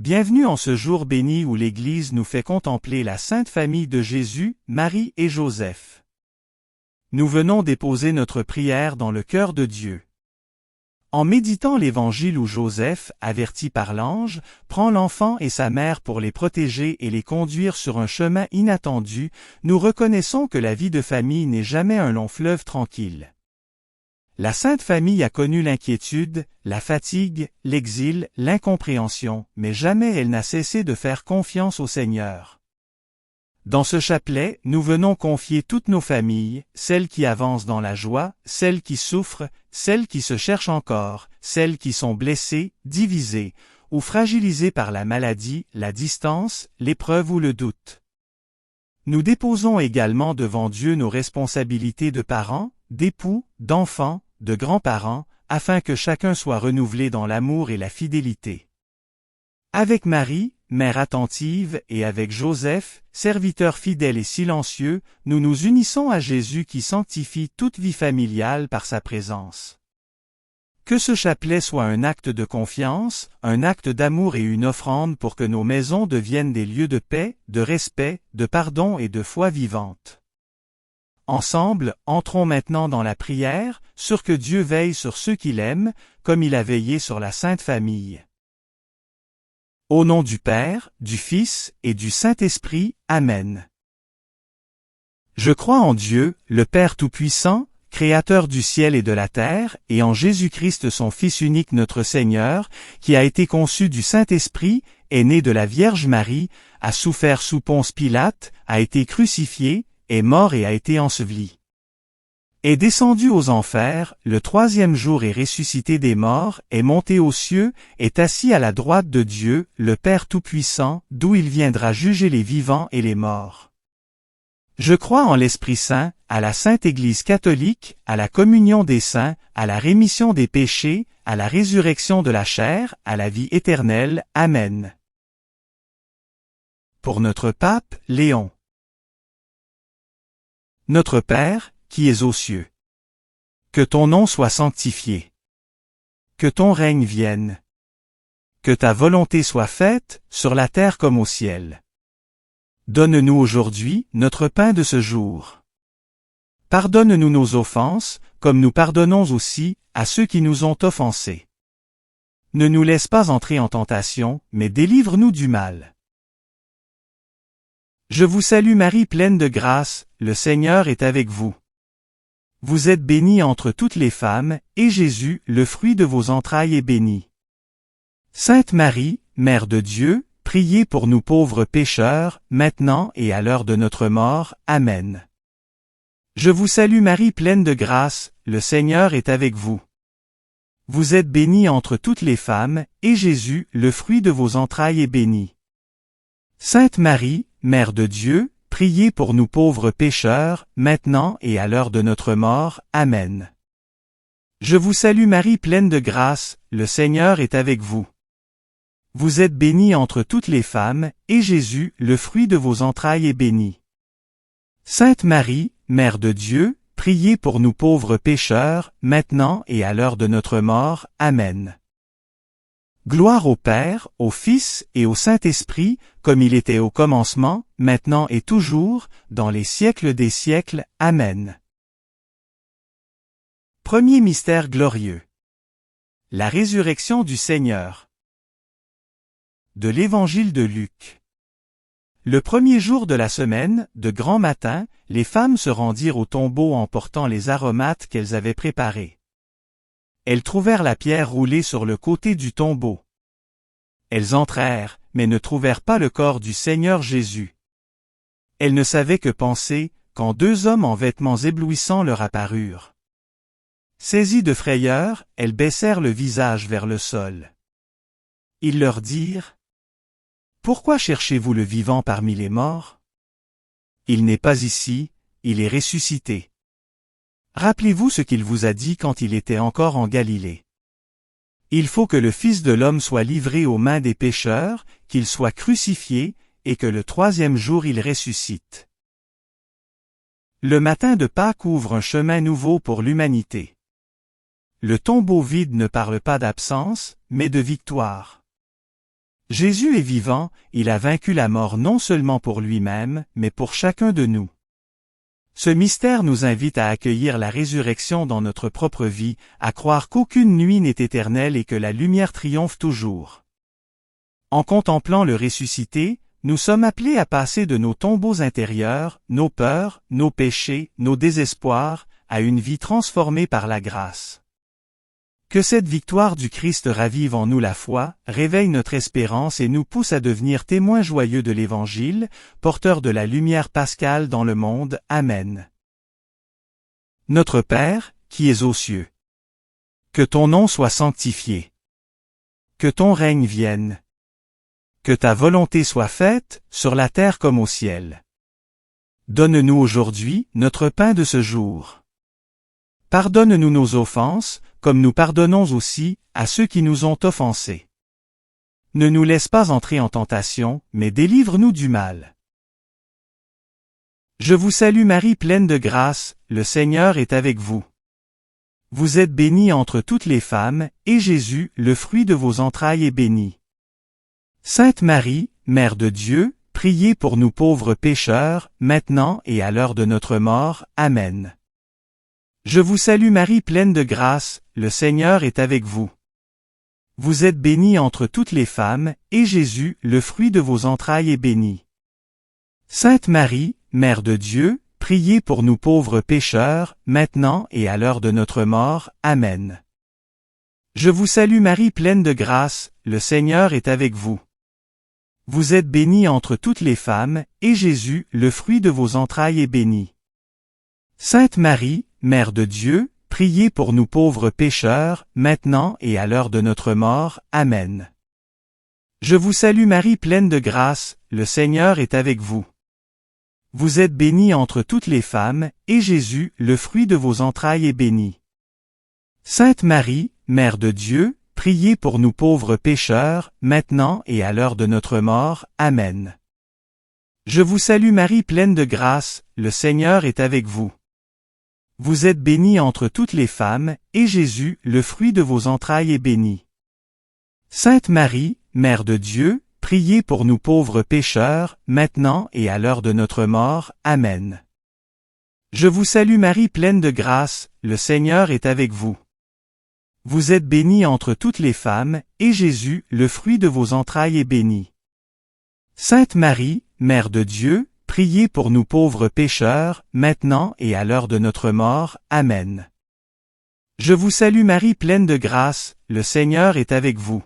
Bienvenue en ce jour béni où l'Église nous fait contempler la Sainte Famille de Jésus, Marie et Joseph. Nous venons déposer notre prière dans le cœur de Dieu. En méditant l'Évangile où Joseph, averti par l'ange, prend l'enfant et sa mère pour les protéger et les conduire sur un chemin inattendu, nous reconnaissons que la vie de famille n'est jamais un long fleuve tranquille. La Sainte Famille a connu l'inquiétude, la fatigue, l'exil, l'incompréhension, mais jamais elle n'a cessé de faire confiance au Seigneur. Dans ce chapelet, nous venons confier toutes nos familles, celles qui avancent dans la joie, celles qui souffrent, celles qui se cherchent encore, celles qui sont blessées, divisées, ou fragilisées par la maladie, la distance, l'épreuve ou le doute. Nous déposons également devant Dieu nos responsabilités de parents, d'époux, d'enfants, de grands-parents, afin que chacun soit renouvelé dans l'amour et la fidélité. Avec Marie, mère attentive, et avec Joseph, serviteur fidèle et silencieux, nous nous unissons à Jésus qui sanctifie toute vie familiale par sa présence. Que ce chapelet soit un acte de confiance, un acte d'amour et une offrande pour que nos maisons deviennent des lieux de paix, de respect, de pardon et de foi vivante. Ensemble, entrons maintenant dans la prière, sûrs que Dieu veille sur ceux qu'il aime, comme il a veillé sur la Sainte Famille. Au nom du Père, du Fils et du Saint-Esprit, Amen. Je crois en Dieu, le Père Tout-Puissant, Créateur du ciel et de la terre, et en Jésus-Christ son Fils unique notre Seigneur, qui a été conçu du Saint-Esprit, est né de la Vierge Marie, a souffert sous Ponce Pilate, a été crucifié, est mort et a été enseveli. Est descendu aux enfers, le troisième jour est ressuscité des morts, est monté aux cieux, est assis à la droite de Dieu, le Père Tout-Puissant, d'où il viendra juger les vivants et les morts. Je crois en l'Esprit Saint, à la Sainte Église catholique, à la communion des saints, à la rémission des péchés, à la résurrection de la chair, à la vie éternelle. Amen. Pour notre pape, Léon. Notre Père, qui es aux cieux. Que ton nom soit sanctifié. Que ton règne vienne. Que ta volonté soit faite, sur la terre comme au ciel. Donne-nous aujourd'hui notre pain de ce jour. Pardonne-nous nos offenses, comme nous pardonnons aussi à ceux qui nous ont offensés. Ne nous laisse pas entrer en tentation, mais délivre-nous du mal. Je vous salue Marie pleine de grâce, le Seigneur est avec vous. Vous êtes bénie entre toutes les femmes, et Jésus, le fruit de vos entrailles, est béni. Sainte Marie, Mère de Dieu, priez pour nous pauvres pécheurs, maintenant et à l'heure de notre mort. Amen. Je vous salue Marie pleine de grâce, le Seigneur est avec vous. Vous êtes bénie entre toutes les femmes, et Jésus, le fruit de vos entrailles, est béni. Sainte Marie, Mère de Dieu, priez pour nous pauvres pécheurs, maintenant et à l'heure de notre mort. Amen. Je vous salue Marie pleine de grâce, le Seigneur est avec vous. Vous êtes bénie entre toutes les femmes, et Jésus, le fruit de vos entrailles, est béni. Sainte Marie, Mère de Dieu, priez pour nous pauvres pécheurs, maintenant et à l'heure de notre mort. Amen. Gloire au Père, au Fils et au Saint-Esprit, comme il était au commencement, maintenant et toujours, dans les siècles des siècles. Amen. Premier mystère glorieux. La résurrection du Seigneur. De l'Évangile de Luc. Le premier jour de la semaine, de grand matin, les femmes se rendirent au tombeau en portant les aromates qu'elles avaient préparés. Elles trouvèrent la pierre roulée sur le côté du tombeau. Elles entrèrent, mais ne trouvèrent pas le corps du Seigneur Jésus. Elles ne savaient que penser, quand deux hommes en vêtements éblouissants leur apparurent. Saisies de frayeur, elles baissèrent le visage vers le sol. Ils leur dirent : « Pourquoi cherchez-vous le vivant parmi les morts ? Il n'est pas ici, il est ressuscité. Rappelez-vous ce qu'il vous a dit quand il était encore en Galilée. Il faut que le Fils de l'homme soit livré aux mains des pécheurs, qu'il soit crucifié, et que le troisième jour il ressuscite. » Le matin de Pâques ouvre un chemin nouveau pour l'humanité. Le tombeau vide ne parle pas d'absence, mais de victoire. Jésus est vivant, il a vaincu la mort non seulement pour lui-même, mais pour chacun de nous. Ce mystère nous invite à accueillir la résurrection dans notre propre vie, à croire qu'aucune nuit n'est éternelle et que la lumière triomphe toujours. En contemplant le ressuscité, nous sommes appelés à passer de nos tombeaux intérieurs, nos peurs, nos péchés, nos désespoirs, à une vie transformée par la grâce. Que cette victoire du Christ ravive en nous la foi, réveille notre espérance et nous pousse à devenir témoins joyeux de l'Évangile, porteurs de la lumière pascale dans le monde. Amen. Notre Père, qui es aux cieux. Que ton nom soit sanctifié. Que ton règne vienne. Que ta volonté soit faite, sur la terre comme au ciel. Donne-nous aujourd'hui notre pain de ce jour. Pardonne-nous nos offenses, comme nous pardonnons aussi à ceux qui nous ont offensés. Ne nous laisse pas entrer en tentation, mais délivre-nous du mal. Je vous salue Marie pleine de grâce, le Seigneur est avec vous. Vous êtes bénie entre toutes les femmes, et Jésus, le fruit de vos entrailles, est béni. Sainte Marie, Mère de Dieu, priez pour nous pauvres pécheurs, maintenant et à l'heure de notre mort. Amen. Je vous salue Marie pleine de grâce, le Seigneur est avec vous. Vous êtes bénie entre toutes les femmes, et Jésus, le fruit de vos entrailles, est béni. Sainte Marie, Mère de Dieu, priez pour nous pauvres pécheurs, maintenant et à l'heure de notre mort. Amen. Je vous salue Marie pleine de grâce, le Seigneur est avec vous. Vous êtes bénie entre toutes les femmes, et Jésus, le fruit de vos entrailles, est béni. Sainte Marie, Mère de Dieu, priez pour nous pauvres pécheurs, maintenant et à l'heure de notre mort. Amen. Je vous salue Marie pleine de grâce, le Seigneur est avec vous. Vous êtes bénie entre toutes les femmes, et Jésus, le fruit de vos entrailles, est béni. Sainte Marie, Mère de Dieu, priez pour nous pauvres pécheurs, maintenant et à l'heure de notre mort. Amen. Je vous salue Marie pleine de grâce, le Seigneur est avec vous. Vous êtes bénie entre toutes les femmes, et Jésus, le fruit de vos entrailles, est béni. Sainte Marie, Mère de Dieu, priez pour nous pauvres pécheurs, maintenant et à l'heure de notre mort. Amen. Je vous salue Marie pleine de grâce, le Seigneur est avec vous. Vous êtes bénie entre toutes les femmes, et Jésus, le fruit de vos entrailles, est béni. Sainte Marie, Mère de Dieu, priez pour nous pauvres pécheurs, maintenant et à l'heure de notre mort. Amen. Je vous salue Marie pleine de grâce, le Seigneur est avec vous.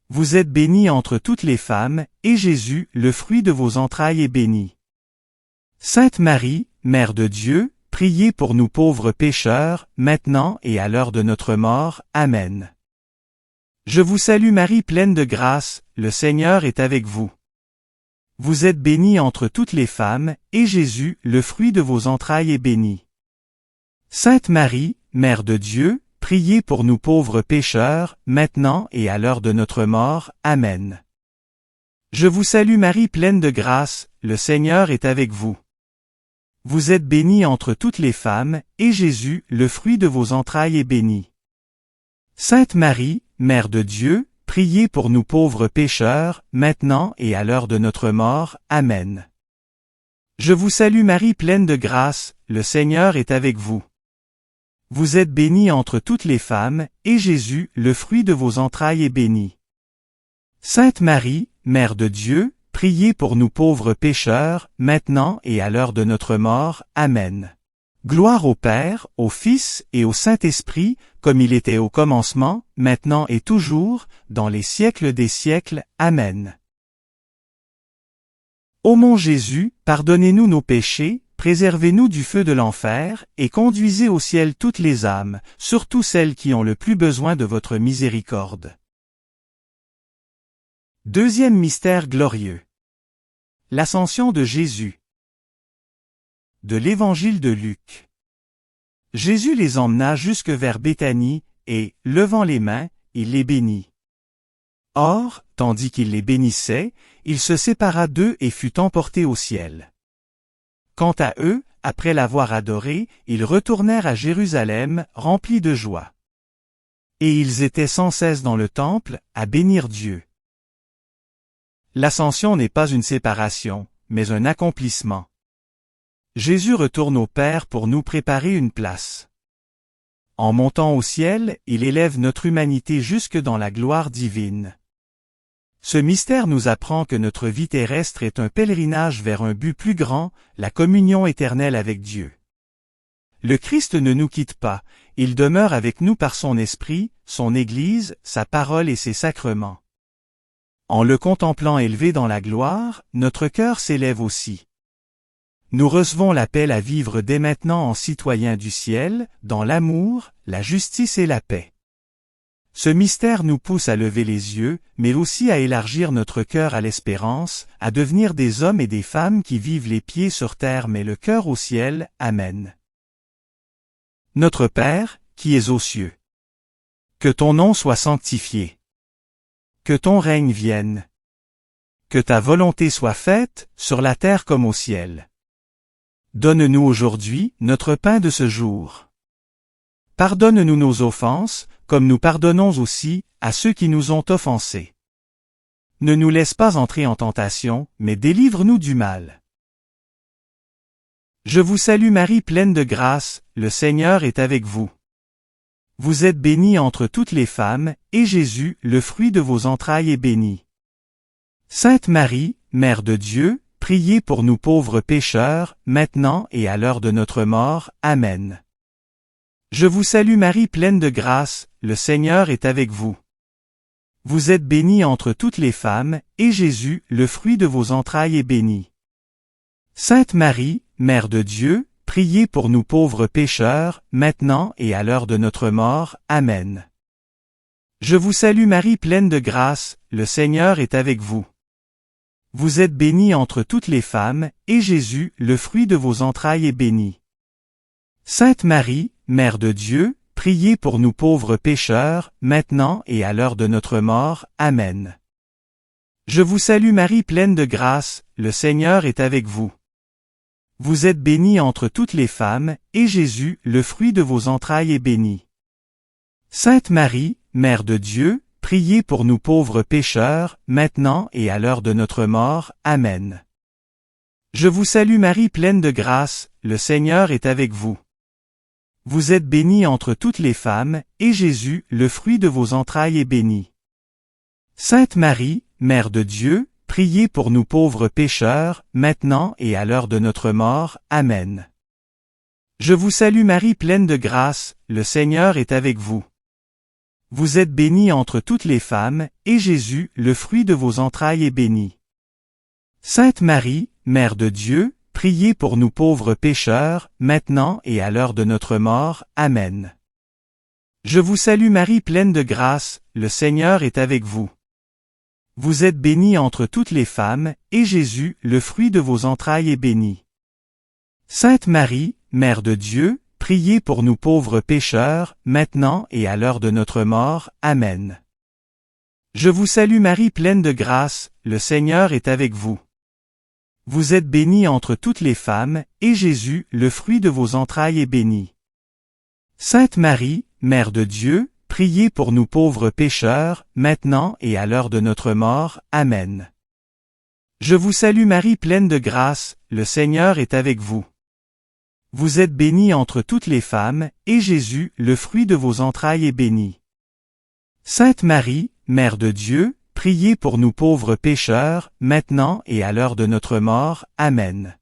Vous êtes bénie entre toutes les femmes, et Jésus, le fruit de vos entrailles, est béni. Sainte Marie, Mère de Dieu, priez pour nous pauvres pécheurs, maintenant et à l'heure de notre mort. Amen. Je vous salue Marie pleine de grâce, le Seigneur est avec vous. Vous êtes bénie entre toutes les femmes, et Jésus, le fruit de vos entrailles, est béni. Sainte Marie, Mère de Dieu, priez pour nous pauvres pécheurs, maintenant et à l'heure de notre mort. Amen. Je vous salue Marie pleine de grâce, le Seigneur est avec vous. Vous êtes bénie entre toutes les femmes, et Jésus, le fruit de vos entrailles, est béni. Sainte Marie, Mère de Dieu, priez pour nous pauvres pécheurs, maintenant et à l'heure de notre mort. Amen. Je vous salue Marie pleine de grâce, le Seigneur est avec vous. Vous êtes bénie entre toutes les femmes, et Jésus, le fruit de vos entrailles, est béni. Sainte Marie, Mère de Dieu, priez pour nous pauvres pécheurs, maintenant et à l'heure de notre mort. Amen. Gloire au Père, au Fils et au Saint-Esprit, comme il était au commencement, maintenant et toujours, dans les siècles des siècles. Amen. Ô mon Jésus, pardonnez-nous nos péchés, préservez-nous du feu de l'enfer, et conduisez au ciel toutes les âmes, surtout celles qui ont le plus besoin de votre miséricorde. Deuxième mystère glorieux. L'ascension de Jésus. De l'Évangile de Luc. Jésus les emmena jusque vers Béthanie, et, levant les mains, il les bénit. Or, tandis qu'il les bénissait, il se sépara d'eux et fut emporté au ciel. Quant à eux, après l'avoir adoré, ils retournèrent à Jérusalem, remplis de joie. Et ils étaient sans cesse dans le temple, à bénir Dieu. L'ascension n'est pas une séparation, mais un accomplissement. Jésus retourne au Père pour nous préparer une place. En montant au ciel, il élève notre humanité jusque dans la gloire divine. Ce mystère nous apprend que notre vie terrestre est un pèlerinage vers un but plus grand, la communion éternelle avec Dieu. Le Christ ne nous quitte pas, il demeure avec nous par son Esprit, son Église, sa parole et ses sacrements. En le contemplant élevé dans la gloire, notre cœur s'élève aussi. Nous recevons l'appel à vivre dès maintenant en citoyens du ciel, dans l'amour, la justice et la paix. Ce mystère nous pousse à lever les yeux, mais aussi à élargir notre cœur à l'espérance, à devenir des hommes et des femmes qui vivent les pieds sur terre mais le cœur au ciel. Amen. Notre Père, qui es aux cieux. Que ton nom soit sanctifié. Que ton règne vienne. Que ta volonté soit faite, sur la terre comme au ciel. Donne-nous aujourd'hui notre pain de ce jour. Pardonne-nous nos offenses, comme nous pardonnons aussi à ceux qui nous ont offensés. Ne nous laisse pas entrer en tentation, mais délivre-nous du mal. Je vous salue Marie pleine de grâce, le Seigneur est avec vous. Vous êtes bénie entre toutes les femmes, et Jésus, le fruit de vos entrailles, est béni. Sainte Marie, Mère de Dieu, priez pour nous pauvres pécheurs, maintenant et à l'heure de notre mort. Amen. Je vous salue Marie pleine de grâce, le Seigneur est avec vous. Vous êtes bénie entre toutes les femmes, et Jésus, le fruit de vos entrailles, est béni. Sainte Marie, Mère de Dieu, priez pour nous pauvres pécheurs, maintenant et à l'heure de notre mort. Amen. Je vous salue Marie pleine de grâce, le Seigneur est avec vous. Vous êtes bénie entre toutes les femmes, et Jésus, le fruit de vos entrailles, est béni. Sainte Marie, Mère de Dieu, priez pour nous pauvres pécheurs, maintenant et à l'heure de notre mort. Amen. Je vous salue Marie pleine de grâce, le Seigneur est avec vous. Vous êtes bénie entre toutes les femmes, et Jésus, le fruit de vos entrailles, est béni. Sainte Marie, Mère de Dieu, priez pour nous pauvres pécheurs, maintenant et à l'heure de notre mort. Amen. Je vous salue Marie pleine de grâce, le Seigneur est avec vous. Vous êtes bénie entre toutes les femmes, et Jésus, le fruit de vos entrailles, est béni. Sainte Marie, Mère de Dieu, priez pour nous pauvres pécheurs, maintenant et à l'heure de notre mort. Amen. Je vous salue Marie pleine de grâce, le Seigneur est avec vous. Vous êtes bénie entre toutes les femmes, et Jésus, le fruit de vos entrailles, est béni. Sainte Marie, Mère de Dieu, priez pour nous pauvres pécheurs, maintenant et à l'heure de notre mort. Amen. Je vous salue Marie pleine de grâce, le Seigneur est avec vous. Vous êtes bénie entre toutes les femmes, et Jésus, le fruit de vos entrailles, est béni. Sainte Marie, Mère de Dieu, priez pour nous pauvres pécheurs, maintenant et à l'heure de notre mort. Amen. Je vous salue Marie pleine de grâce, le Seigneur est avec vous. Vous êtes bénie entre toutes les femmes, et Jésus, le fruit de vos entrailles, est béni. Sainte Marie, Mère de Dieu, priez pour nous pauvres pécheurs, maintenant et à l'heure de notre mort. Amen. Je vous salue Marie pleine de grâce, le Seigneur est avec vous. Vous êtes bénie entre toutes les femmes, et Jésus, le fruit de vos entrailles, est béni. Sainte Marie, Mère de Dieu, priez pour nous pauvres pécheurs, maintenant et à l'heure de notre mort. Amen.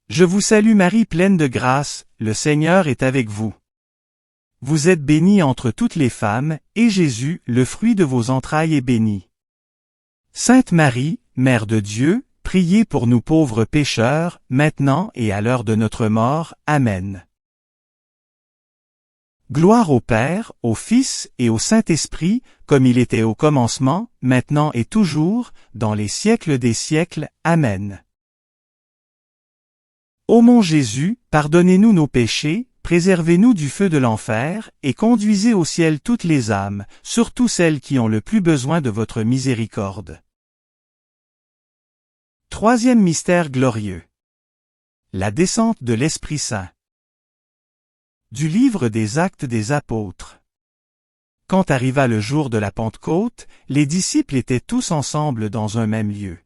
Je vous salue Marie pleine de grâce, le Seigneur est avec vous. Vous êtes bénie entre toutes les femmes, et Jésus, le fruit de vos entrailles, est béni. Sainte Marie, Mère de Dieu, priez pour nous pauvres pécheurs, maintenant et à l'heure de notre mort. Amen. Gloire au Père, au Fils et au Saint-Esprit, comme il était au commencement, maintenant et toujours, dans les siècles des siècles. Amen. Ô mon Jésus, pardonnez-nous nos péchés, préservez-nous du feu de l'enfer, et conduisez au ciel toutes les âmes, surtout celles qui ont le plus besoin de votre miséricorde. Troisième mystère glorieux. La descente de l'Esprit Saint. Du livre des Actes des Apôtres. Quand arriva le jour de la Pentecôte, les disciples étaient tous ensemble dans un même lieu.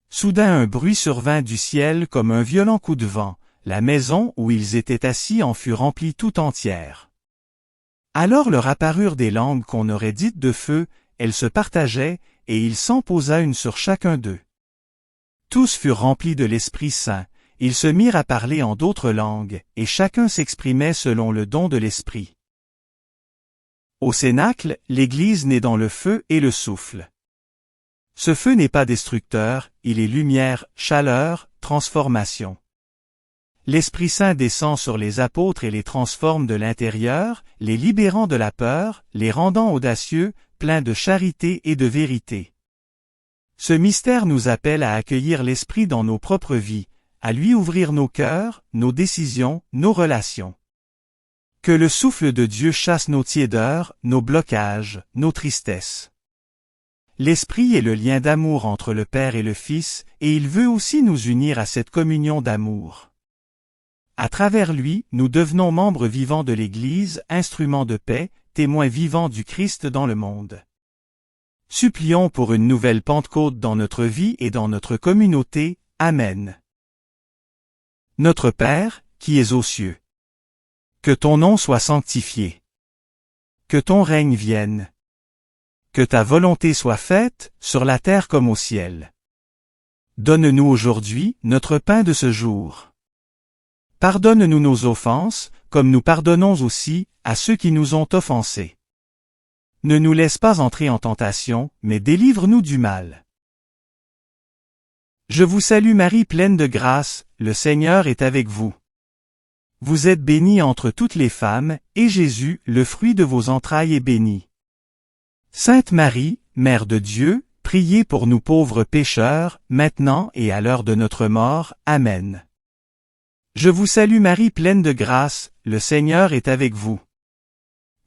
Soudain un bruit survint du ciel comme un violent coup de vent, la maison où ils étaient assis en fut remplie tout entière. Alors leur apparurent des langues qu'on aurait dites de feu, elles se partageaient, et il s'en posa une sur chacun d'eux. Tous furent remplis de l'Esprit Saint, ils se mirent à parler en d'autres langues, et chacun s'exprimait selon le don de l'Esprit. Au Cénacle, l'Église naît dans le feu et le souffle. Ce feu n'est pas destructeur, il est lumière, chaleur, transformation. L'Esprit Saint descend sur les apôtres et les transforme de l'intérieur, les libérant de la peur, les rendant audacieux, pleins de charité et de vérité. Ce mystère nous appelle à accueillir l'Esprit dans nos propres vies, à lui ouvrir nos cœurs, nos décisions, nos relations. Que le souffle de Dieu chasse nos tiédeurs, nos blocages, nos tristesses. L'Esprit est le lien d'amour entre le Père et le Fils, et il veut aussi nous unir à cette communion d'amour. À travers lui, nous devenons membres vivants de l'Église, instruments de paix, témoins vivants du Christ dans le monde. Supplions pour une nouvelle Pentecôte dans notre vie et dans notre communauté. Amen. Notre Père, qui es aux cieux. Que ton nom soit sanctifié. Que ton règne vienne. Que ta volonté soit faite, sur la terre comme au ciel. Donne-nous aujourd'hui notre pain de ce jour. Pardonne-nous nos offenses, comme nous pardonnons aussi à ceux qui nous ont offensés. Ne nous laisse pas entrer en tentation, mais délivre-nous du mal. Je vous salue Marie pleine de grâce, le Seigneur est avec vous. Vous êtes bénie entre toutes les femmes, et Jésus, le fruit de vos entrailles, est béni. Sainte Marie, Mère de Dieu, priez pour nous pauvres pécheurs, maintenant et à l'heure de notre mort. Amen. Je vous salue Marie pleine de grâce, le Seigneur est avec vous.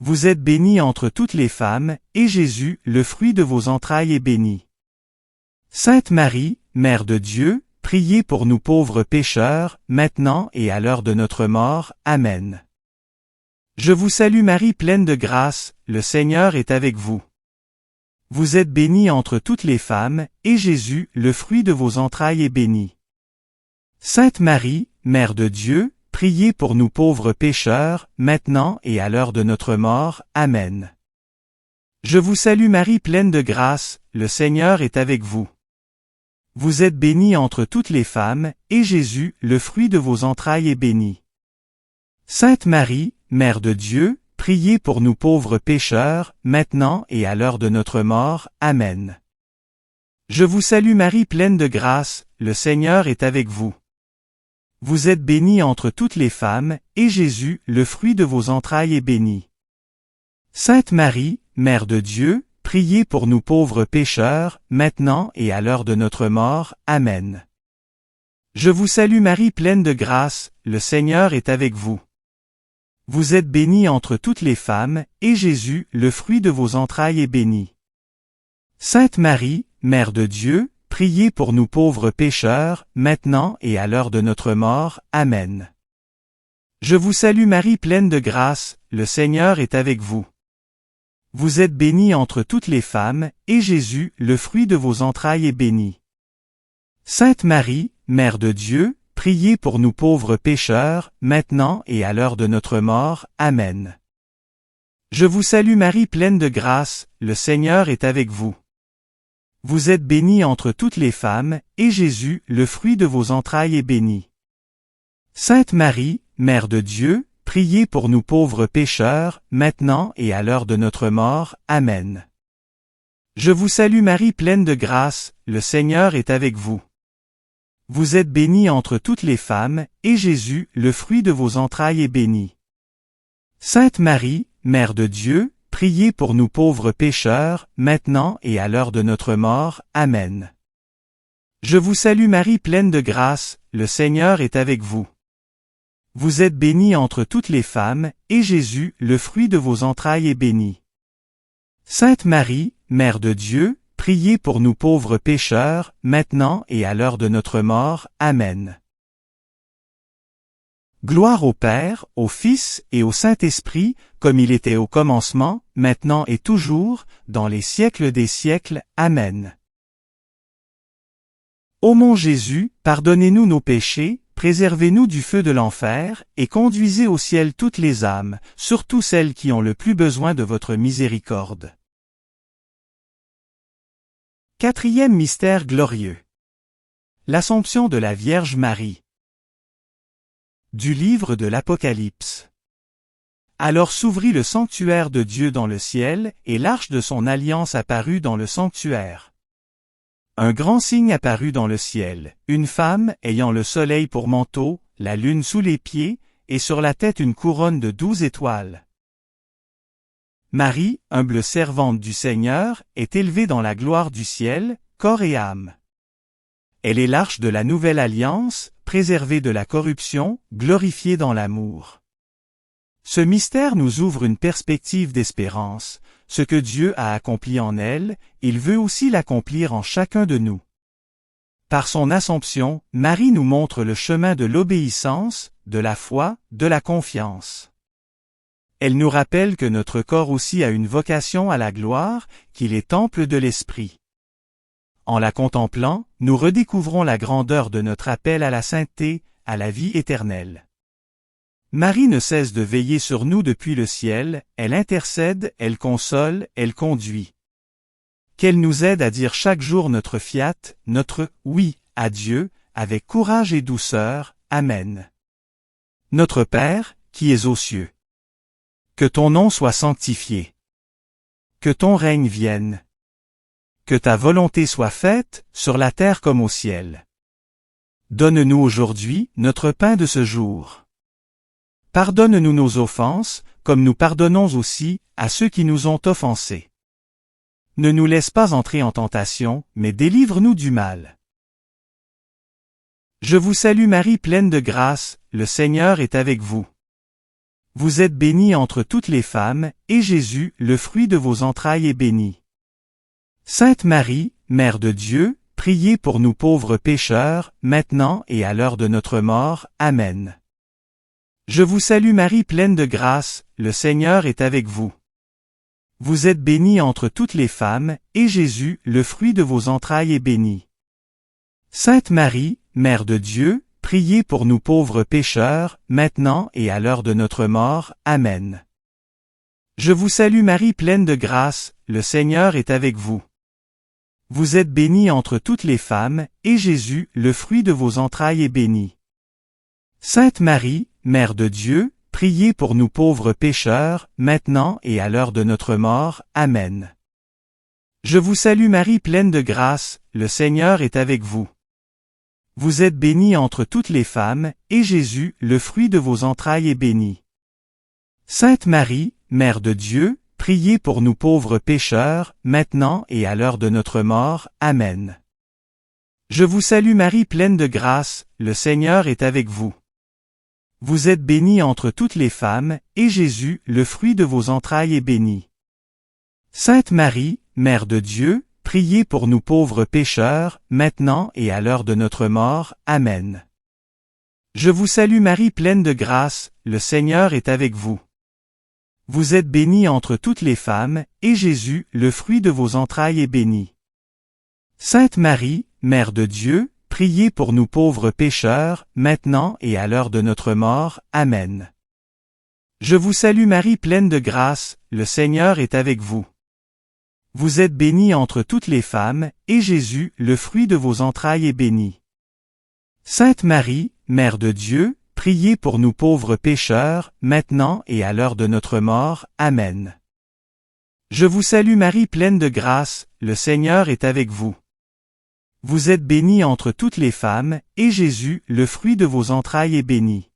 Vous êtes bénie entre toutes les femmes, et Jésus, le fruit de vos entrailles, est béni. Sainte Marie, Mère de Dieu, priez pour nous pauvres pécheurs, maintenant et à l'heure de notre mort. Amen. Je vous salue Marie pleine de grâce, le Seigneur est avec vous. Vous êtes bénie entre toutes les femmes, et Jésus, le fruit de vos entrailles, est béni. Sainte Marie, Mère de Dieu, priez pour nous pauvres pécheurs, maintenant et à l'heure de notre mort. Amen. Je vous salue Marie pleine de grâce, le Seigneur est avec vous. Vous êtes bénie entre toutes les femmes, et Jésus, le fruit de vos entrailles, est béni. Sainte Marie, Mère de Dieu, priez pour nous pauvres pécheurs, maintenant et à l'heure de notre mort. Amen. Je vous salue Marie pleine de grâce, le Seigneur est avec vous. Vous êtes bénie entre toutes les femmes, et Jésus, le fruit de vos entrailles, est béni. Sainte Marie, Mère de Dieu, priez pour nous pauvres pécheurs, maintenant et à l'heure de notre mort. Amen. Je vous salue Marie pleine de grâce, le Seigneur est avec vous. Vous êtes bénie entre toutes les femmes, et Jésus, le fruit de vos entrailles, est béni. Sainte Marie, Mère de Dieu, priez pour nous pauvres pécheurs, maintenant et à l'heure de notre mort. Amen. Je vous salue Marie pleine de grâce, le Seigneur est avec vous. Vous êtes bénie entre toutes les femmes, et Jésus, le fruit de vos entrailles, est béni. Sainte Marie, Mère de Dieu, priez pour nous pauvres pécheurs, maintenant et à l'heure de notre mort. Amen. Je vous salue Marie pleine de grâce, le Seigneur est avec vous. Vous êtes bénie entre toutes les femmes, et Jésus, le fruit de vos entrailles, est béni. Sainte Marie, Mère de Dieu, priez pour nous pauvres pécheurs, maintenant et à l'heure de notre mort. Amen. Je vous salue Marie pleine de grâce, le Seigneur est avec vous. Vous êtes bénie entre toutes les femmes, et Jésus, le fruit de vos entrailles, est béni. Sainte Marie, Mère de Dieu, priez pour nous pauvres pécheurs, maintenant et à l'heure de notre mort. Amen. Je vous salue Marie pleine de grâce, le Seigneur est avec vous. Vous êtes bénie entre toutes les femmes, et Jésus, le fruit de vos entrailles, est béni. Sainte Marie, Mère de Dieu, priez pour nous pauvres pécheurs, maintenant et à l'heure de notre mort. Amen. Gloire au Père, au Fils et au Saint-Esprit, comme il était au commencement, maintenant et toujours, dans les siècles des siècles. Amen. Ô mon Jésus, pardonnez-nous nos péchés, préservez-nous du feu de l'enfer, et conduisez au ciel toutes les âmes, surtout celles qui ont le plus besoin de votre miséricorde. Quatrième mystère glorieux. L'Assomption de la Vierge Marie. Du livre de l'Apocalypse. Alors s'ouvrit le sanctuaire de Dieu dans le ciel, et l'arche de son alliance apparut dans le sanctuaire. Un grand signe apparut dans le ciel, une femme ayant le soleil pour manteau, la lune sous les pieds, et sur la tête une couronne de 12 étoiles. Marie, humble servante du Seigneur, est élevée dans la gloire du ciel, corps et âme. Elle est l'arche de la nouvelle alliance, préservée de la corruption, glorifiée dans l'amour. Ce mystère nous ouvre une perspective d'espérance. Ce que Dieu a accompli en elle, il veut aussi l'accomplir en chacun de nous. Par son Assomption, Marie nous montre le chemin de l'obéissance, de la foi, de la confiance. Elle nous rappelle que notre corps aussi a une vocation à la gloire, qu'il est temple de l'Esprit. En la contemplant, nous redécouvrons la grandeur de notre appel à la sainteté, à la vie éternelle. Marie ne cesse de veiller sur nous depuis le ciel, elle intercède, elle console, elle conduit. Qu'elle nous aide à dire chaque jour notre fiat, notre oui à Dieu, avec courage et douceur. Amen. Notre Père, qui es aux cieux. Que ton nom soit sanctifié. Que ton règne vienne. Que ta volonté soit faite, sur la terre comme au ciel. Donne-nous aujourd'hui notre pain de ce jour. Pardonne-nous nos offenses, comme nous pardonnons aussi à ceux qui nous ont offensés. Ne nous laisse pas entrer en tentation, mais délivre-nous du mal. Je vous salue Marie pleine de grâce, le Seigneur est avec vous. Vous êtes bénie entre toutes les femmes, et Jésus, le fruit de vos entrailles, est béni. Sainte Marie, Mère de Dieu, priez pour nous pauvres pécheurs, maintenant et à l'heure de notre mort. Amen. Je vous salue Marie pleine de grâce, le Seigneur est avec vous. Vous êtes bénie entre toutes les femmes, et Jésus, le fruit de vos entrailles, est béni. Sainte Marie, Mère de Dieu, priez pour nous pauvres pécheurs, maintenant et à l'heure de notre mort. Amen. Je vous salue Marie pleine de grâce, le Seigneur est avec vous. Vous êtes bénie entre toutes les femmes, et Jésus, le fruit de vos entrailles, est béni. Sainte Marie, Mère de Dieu, priez pour nous pauvres pécheurs, maintenant et à l'heure de notre mort. Amen. Je vous salue Marie pleine de grâce, le Seigneur est avec vous. Vous êtes bénie entre toutes les femmes, et Jésus, le fruit de vos entrailles, est béni. Sainte Marie, Mère de Dieu, priez pour nous pauvres pécheurs, maintenant et à l'heure de notre mort. Amen. Je vous salue Marie pleine de grâce, le Seigneur est avec vous. Vous êtes bénie entre toutes les femmes, et Jésus, le fruit de vos entrailles, est béni. Sainte Marie, Mère de Dieu, priez pour nous pauvres pécheurs, maintenant et à l'heure de notre mort. Amen. Je vous salue Marie pleine de grâce, le Seigneur est avec vous. Vous êtes bénie entre toutes les femmes, et Jésus, le fruit de vos entrailles, est béni. Sainte Marie, Mère de Dieu, priez pour nous pauvres pécheurs, maintenant et à l'heure de notre mort. Amen. Je vous salue Marie pleine de grâce, le Seigneur est avec vous. Vous êtes bénie entre toutes les femmes, et Jésus, le fruit de vos entrailles, est béni. Sainte Marie, Mère de Dieu, priez pour nous pauvres pécheurs, maintenant et à l'heure de notre mort. Amen. Je vous salue Marie pleine de grâce, le Seigneur est avec vous. Vous êtes bénie entre toutes les femmes, et Jésus, le fruit de vos entrailles, est béni.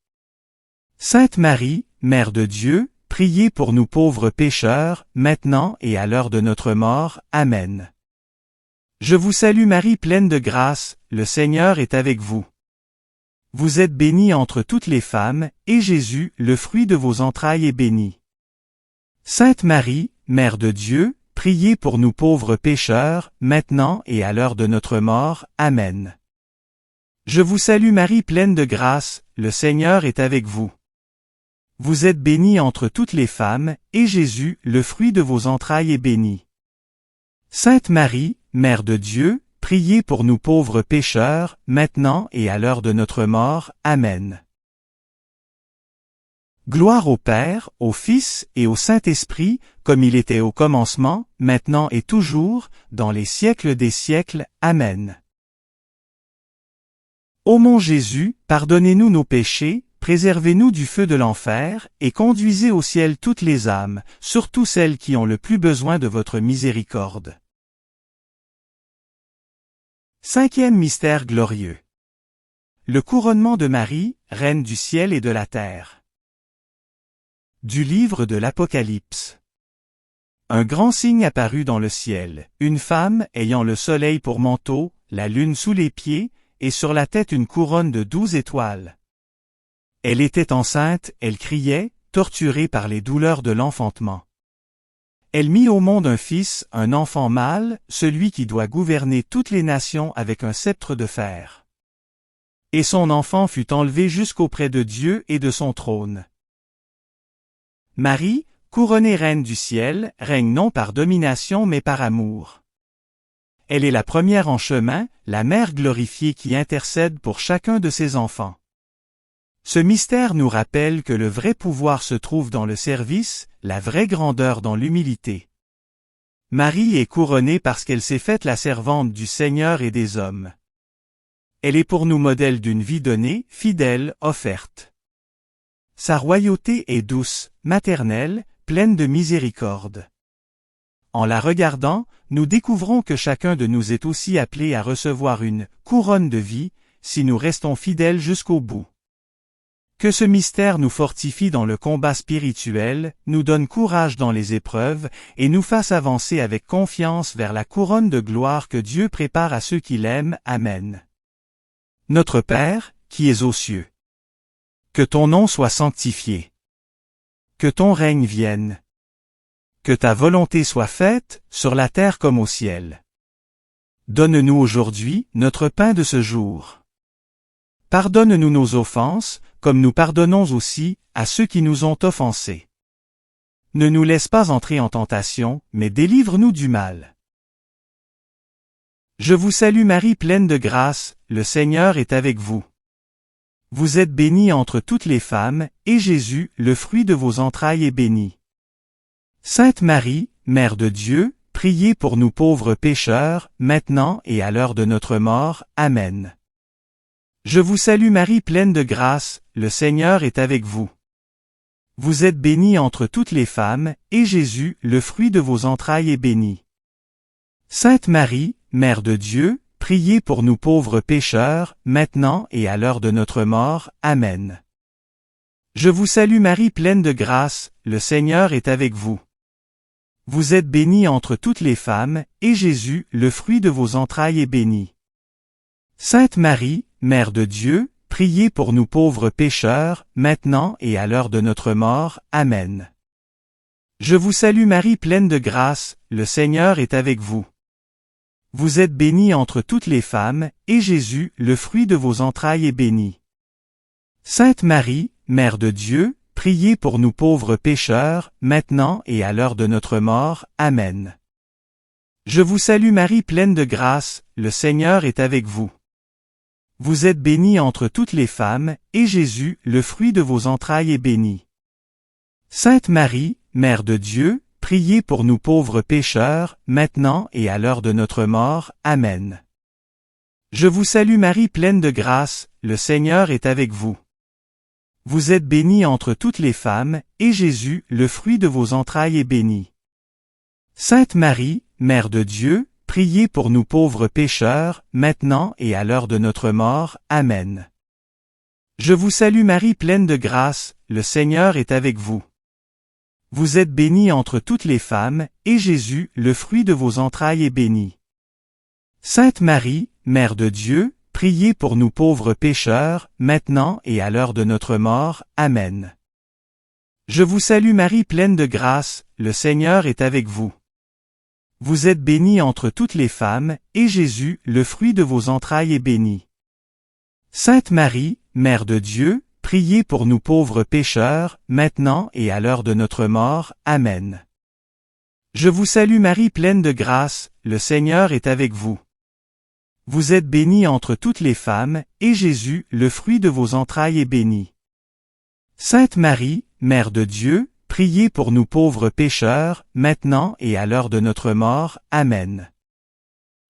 Sainte Marie, Mère de Dieu, priez pour nous pauvres pécheurs, maintenant et à l'heure de notre mort. Amen. Je vous salue Marie pleine de grâce, le Seigneur est avec vous. Vous êtes bénie entre toutes les femmes, et Jésus, le fruit de vos entrailles, est béni. Sainte Marie, Mère de Dieu, priez pour nous pauvres pécheurs, maintenant et à l'heure de notre mort. Amen. Je vous salue Marie pleine de grâce, le Seigneur est avec vous. Vous êtes bénie entre toutes les femmes, et Jésus, le fruit de vos entrailles, est béni. Sainte Marie, Mère de Dieu, priez pour nous pauvres pécheurs, maintenant et à l'heure de notre mort. Amen. Gloire au Père, au Fils et au Saint-Esprit, comme il était au commencement, maintenant et toujours, dans les siècles des siècles. Amen. Ô mon Jésus, pardonnez-nous nos péchés, préservez-nous du feu de l'enfer, et conduisez au ciel toutes les âmes, surtout celles qui ont le plus besoin de votre miséricorde. Cinquième mystère glorieux. Le couronnement de Marie, reine du ciel et de la terre. Du livre de l'Apocalypse. Un grand signe apparut dans le ciel, une femme ayant le soleil pour manteau, la lune sous les pieds, et sur la tête une couronne de 12 étoiles. Elle était enceinte, elle criait, torturée par les douleurs de l'enfantement. Elle mit au monde un fils, un enfant mâle, celui qui doit gouverner toutes les nations avec un sceptre de fer. Et son enfant fut enlevé jusqu'auprès de Dieu et de son trône. Marie, couronnée reine du ciel, règne non par domination mais par amour. Elle est la première en chemin, la mère glorifiée qui intercède pour chacun de ses enfants. Ce mystère nous rappelle que le vrai pouvoir se trouve dans le service, la vraie grandeur dans l'humilité. Marie est couronnée parce qu'elle s'est faite la servante du Seigneur et des hommes. Elle est pour nous modèle d'une vie donnée, fidèle, offerte. Sa royauté est douce, maternelle, pleine de miséricorde. En la regardant, nous découvrons que chacun de nous est aussi appelé à recevoir une couronne de vie, si nous restons fidèles jusqu'au bout. Que ce mystère nous fortifie dans le combat spirituel, nous donne courage dans les épreuves, et nous fasse avancer avec confiance vers la couronne de gloire que Dieu prépare à ceux qui l'aiment. Amen. Notre Père, qui es aux cieux. Que ton nom soit sanctifié. Que ton règne vienne. Que ta volonté soit faite, sur la terre comme au ciel. Donne-nous aujourd'hui notre pain de ce jour. Pardonne-nous nos offenses, comme nous pardonnons aussi à ceux qui nous ont offensés. Ne nous laisse pas entrer en tentation, mais délivre-nous du mal. Je vous salue Marie pleine de grâce, le Seigneur est avec vous. Vous êtes bénie entre toutes les femmes, et Jésus, le fruit de vos entrailles, est béni. Sainte Marie, Mère de Dieu, priez pour nous pauvres pécheurs, maintenant et à l'heure de notre mort. Amen. Je vous salue Marie pleine de grâce, le Seigneur est avec vous. Vous êtes bénie entre toutes les femmes, et Jésus, le fruit de vos entrailles, est béni. Sainte Marie, Mère de Dieu, priez pour nous pauvres pécheurs, maintenant et à l'heure de notre mort. Amen. Je vous salue Marie pleine de grâce, le Seigneur est avec vous. Vous êtes bénie entre toutes les femmes, et Jésus, le fruit de vos entrailles, est béni. Sainte Marie, Mère de Dieu, priez pour nous pauvres pécheurs, maintenant et à l'heure de notre mort. Amen. Je vous salue Marie pleine de grâce, le Seigneur est avec vous. Vous êtes bénie entre toutes les femmes, et Jésus, le fruit de vos entrailles, est béni. Sainte Marie, Mère de Dieu, priez pour nous pauvres pécheurs, maintenant et à l'heure de notre mort. Amen. Je vous salue Marie pleine de grâce, le Seigneur est avec vous. Vous êtes bénie entre toutes les femmes, et Jésus, le fruit de vos entrailles, est béni. Sainte Marie, Mère de Dieu, priez pour nous pauvres pécheurs, maintenant et à l'heure de notre mort. Amen. Je vous salue Marie pleine de grâce, le Seigneur est avec vous. Vous êtes bénie entre toutes les femmes, et Jésus, le fruit de vos entrailles, est béni. Sainte Marie, Mère de Dieu, priez pour nous pauvres pécheurs, maintenant et à l'heure de notre mort. Amen. Je vous salue Marie pleine de grâce, le Seigneur est avec vous. Vous êtes bénie entre toutes les femmes, et Jésus, le fruit de vos entrailles, est béni. Sainte Marie, Mère de Dieu, priez pour nous pauvres pécheurs, maintenant et à l'heure de notre mort. Amen. Je vous salue Marie pleine de grâce, le Seigneur est avec vous. Vous êtes bénie entre toutes les femmes, et Jésus, le fruit de vos entrailles, est béni. Sainte Marie, Mère de Dieu, priez pour nous pauvres pécheurs, maintenant et à l'heure de notre mort. Amen. Je vous salue Marie pleine de grâce, le Seigneur est avec vous. Vous êtes bénie entre toutes les femmes, et Jésus, le fruit de vos entrailles, est béni. Sainte Marie, Mère de Dieu, priez pour nous pauvres pécheurs, maintenant et à l'heure de notre mort. Amen.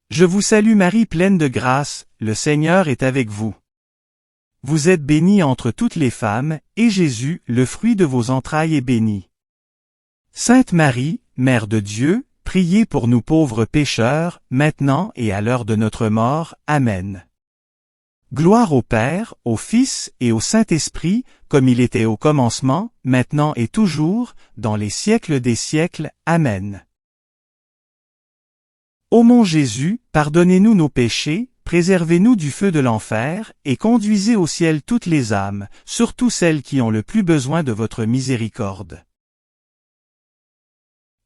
Je vous salue Marie pleine de grâce, le Seigneur est avec vous. Vous êtes bénie entre toutes les femmes, et Jésus, le fruit de vos entrailles, est béni. Sainte Marie, Mère de Dieu, priez pour nous pauvres pécheurs, maintenant et à l'heure de notre mort. Amen. Gloire au Père, au Fils et au Saint-Esprit, comme il était au commencement, maintenant et toujours, dans les siècles des siècles. Amen. Ô mon Jésus, pardonnez-nous nos péchés, préservez-nous du feu de l'enfer, et conduisez au ciel toutes les âmes, surtout celles qui ont le plus besoin de votre miséricorde.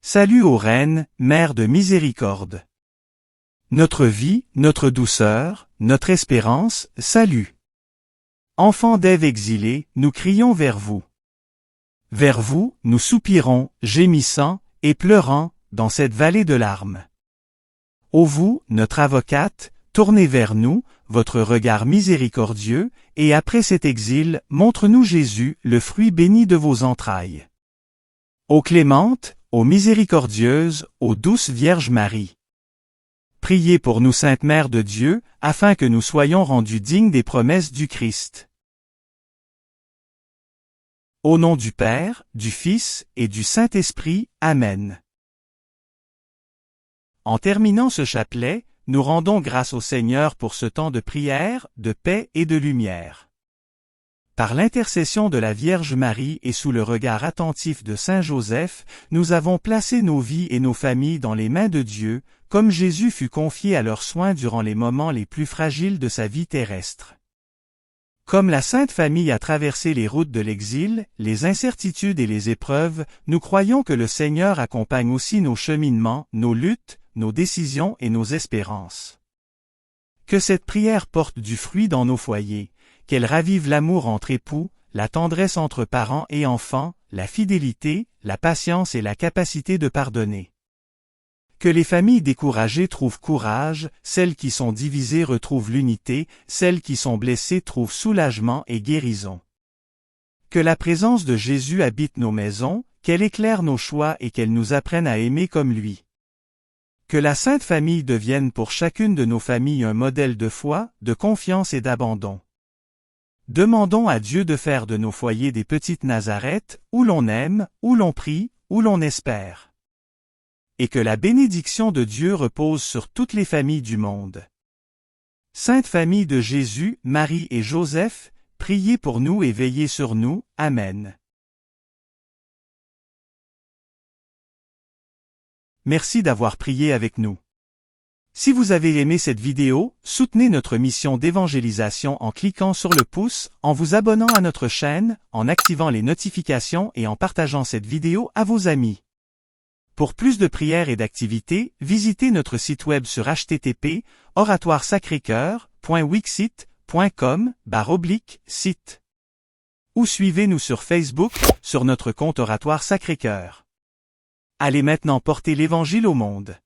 Salut ô Reine, Mère de miséricorde. Notre vie, notre douceur, notre espérance, salut. Enfants d'Ève exilés, nous crions vers vous. Vers vous, nous soupirons, gémissant, et pleurant, dans cette vallée de larmes. Ô vous, notre avocate, tournez vers nous, votre regard miséricordieux, et après cet exil, montre-nous Jésus, le fruit béni de vos entrailles. Ô clémente, ô miséricordieuse, ô douce Vierge Marie. Priez pour nous Sainte Mère de Dieu, afin que nous soyons rendus dignes des promesses du Christ. Au nom du Père, du Fils et du Saint-Esprit. Amen. En terminant ce chapelet, nous rendons grâce au Seigneur pour ce temps de prière, de paix et de lumière. Par l'intercession de la Vierge Marie et sous le regard attentif de Saint Joseph, nous avons placé nos vies et nos familles dans les mains de Dieu, comme Jésus fut confié à leurs soins durant les moments les plus fragiles de sa vie terrestre. Comme la Sainte Famille a traversé les routes de l'exil, les incertitudes et les épreuves, nous croyons que le Seigneur accompagne aussi nos cheminements, nos luttes, nos décisions et nos espérances. Que cette prière porte du fruit dans nos foyers, qu'elle ravive l'amour entre époux, la tendresse entre parents et enfants, la fidélité, la patience et la capacité de pardonner. Que les familles découragées trouvent courage, celles qui sont divisées retrouvent l'unité, celles qui sont blessées trouvent soulagement et guérison. Que la présence de Jésus habite nos maisons, qu'elle éclaire nos choix et qu'elle nous apprenne à aimer comme lui. Que la Sainte Famille devienne pour chacune de nos familles un modèle de foi, de confiance et d'abandon. Demandons à Dieu de faire de nos foyers des petites Nazareth, où l'on aime, où l'on prie, où l'on espère. Et que la bénédiction de Dieu repose sur toutes les familles du monde. Sainte Famille de Jésus, Marie et Joseph, priez pour nous et veillez sur nous. Amen. Merci d'avoir prié avec nous. Si vous avez aimé cette vidéo, soutenez notre mission d'évangélisation en cliquant sur le pouce, en vous abonnant à notre chaîne, en activant les notifications et en partageant cette vidéo à vos amis. Pour plus de prières et d'activités, visitez notre site web sur http://oratoiresacrécoeur.wixsite.com/site. Ou suivez-nous sur Facebook, sur notre compte Oratoire Sacré-Cœur. Allez maintenant porter l'Évangile au monde.